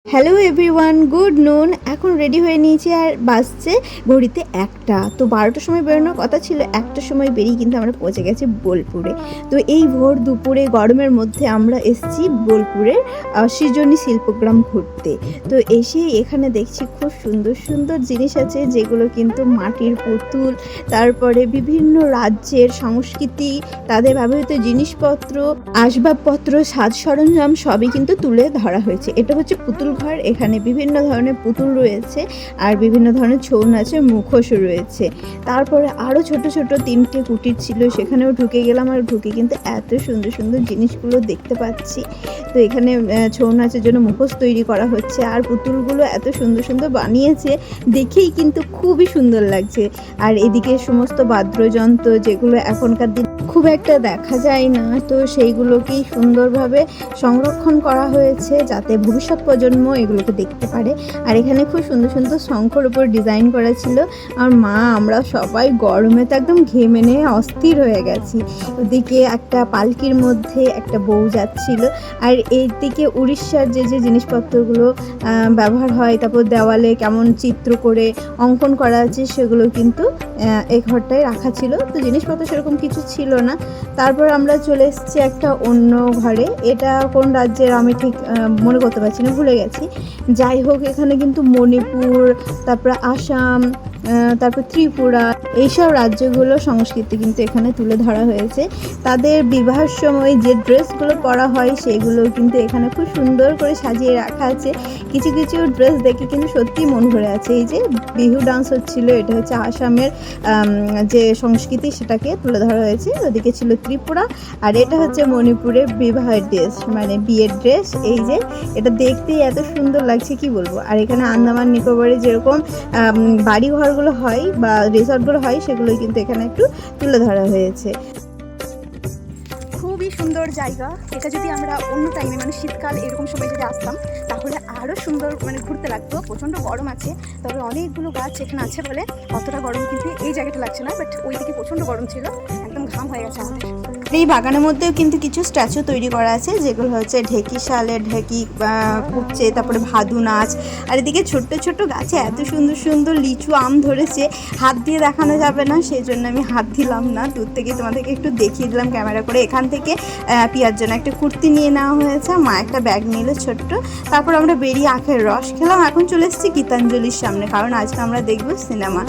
Hello everyone, good নুন। এখন ready হয়ে নিয়েছি আর বাজছে ঘড়িতে 1টা। তো 12টার সময় বেরোনোর কথা ছিল, 1টার সময় বেরিয়ে কিন্তু আমরা পৌঁছে গেছি বোলপুরে। তো এই ভোর দুপুরে গরমের মধ্যে আমরা এসেছি বোলপুরের সৃজনী শিল্পগ্রাম ঘুরতে। তো এসে এখানে দেখছি খুব সুন্দর সুন্দর জিনিস আছে, যেগুলো কিন্তু মাটির পুতুল, তারপরে বিভিন্ন রাজ্যের সংস্কৃতি, তাদের ব্যবহৃত জিনিসপত্র, আসবাবপত্র, সাজ সরঞ্জাম সবই কিন্তু তুলে ধরা হয়েছে। এটা হচ্ছে পুতুল ঘর। এখানে বিভিন্ন ধরনের পুতুল রয়েছে আর বিভিন্ন ধরনের ছৌ নাচের মুখোশও রয়েছে। তারপরে আরও ছোট ছোট 3টে কুটির ছিল, সেখানেও ঢুকে গেলাম। আর ঢুকে কিন্তু এত সুন্দর সুন্দর জিনিসগুলো দেখতে পাচ্ছি। তো এখানে ছৌ নাচের জন্য মুখোশ তৈরি করা হচ্ছে, আর পুতুলগুলো এত সুন্দর সুন্দর বানিয়েছে, দেখেই কিন্তু খুবই সুন্দর লাগছে। আর এদিকে সমস্ত বাদ্যযন্ত্র, যেগুলো এখনকার দিন খুব একটা দেখা যায় না, তো সেইগুলোকেই সুন্দরভাবে সংরক্ষণ করা হয়েছে যাতে ভবিষ্যৎ প্রজন্ম এগুলোকে দেখতে পারে। আর এখানে খুব সুন্দর সুন্দর শঙ্খর উপর ডিজাইন করা ছিল। আর আমরা সবাই গরমে তো একদম ঘেমে নিয়ে অস্থির হয়ে গেছি। ওদিকে একটা পালকির মধ্যে একটা বউ যাচ্ছিল, আর এইদিকে উড়িষ্যার যে যে জিনিসপত্রগুলো ব্যবহার হয়, তারপর দেওয়ালে কেমন চিত্র করে অঙ্কন করা আছে, সেগুলো কিন্তু এই ঘরটায় রাখা ছিল। তো জিনিসপত্র সেরকম কিছু ছিল না। তারপর আমরা চলে এসেছি একটা অন্য ঘরে। এটা কোন রাজ্যের আমি ঠিক মনে করতে পারছি না, ভুলে গেছি। যাই হোক, এখানে কিন্তু মণিপুর, তারপর আসাম, তারপর ত্রিপুরা, এইসব রাজ্যগুলো সংস্কৃতি কিন্তু এখানে তুলে ধরা হয়েছে। তাদের বিবাহের সময় যে ড্রেসগুলো পরা হয়, সেগুলো কিন্তু এখানে খুব সুন্দর করে সাজিয়ে রাখা আছে। কিছু কিছু ড্রেস দেখে কিন্তু সত্যিই মন ভরে আছে। এই যে বিহু ডান্স হচ্ছিল, এটা হচ্ছে আসামের যে সংস্কৃতি, সেটাকে তুলে ধরা হয়েছে। ওদিকে ছিল ত্রিপুরা, আর এটা হচ্ছে মণিপুরের বিবাহের ড্রেস, মানে বিয়ের ড্রেস। এই যে এটা দেখতেই এত সুন্দর লাগছে, কি বলবো। আর এখানে আন্দামান নিকোবরে যেরকম বাড়ি ঘরগুলো হয় বা রিসর্টগুলো হয়, সেগুলো কিন্তু এখানে একটু তুলে ধরা হয়েছে। খুবই সুন্দর জায়গা। এটা যদি আমরা অন্য টাইমে, মানে শীতকাল এরকম সময় যদি আসতাম, তাহলে আরও সুন্দর ঘুরতে লাগতো। প্রচণ্ড গরম আছে, তবে অনেকগুলো গাছ এখানে আছে বলে অতটা গরম কিন্তু এই জায়গাটা লাগছে না। বাট ওইদিকে প্রচণ্ড গরম ছিল, একদম ঘাম হয়ে গেছে আমাদের। এই বাগানের মধ্যেও কিন্তু কিছু স্ট্যাচু তৈরি করা আছে, যেগুলো হচ্ছে ঢেকি শালে ঢেকি কুপছে, তারপরে ভাদু নাচ। আর এদিকে ছোট্ট ছোট্ট গাছে এত সুন্দর সুন্দর লিচু আম ধরেছে, হাত দিয়ে দেখানো যাবে না, সেই জন্য আমি হাত দিলাম না, দূর থেকে তোমাদেরকে একটু দেখিয়ে দিলাম ক্যামেরা করে। এখান থেকে পিয়ার জন্য একটা কুর্তি নিয়ে নেওয়া হয়েছে, মা একটা ব্যাগ নিল ছোট্ট। তারপর আমরা বেরিয়ে আখের রস খেলাম। এখন চলে এসেছি গীতাঞ্জলির সামনে, কারণ আজকে আমরা দেখবো সিনেমা।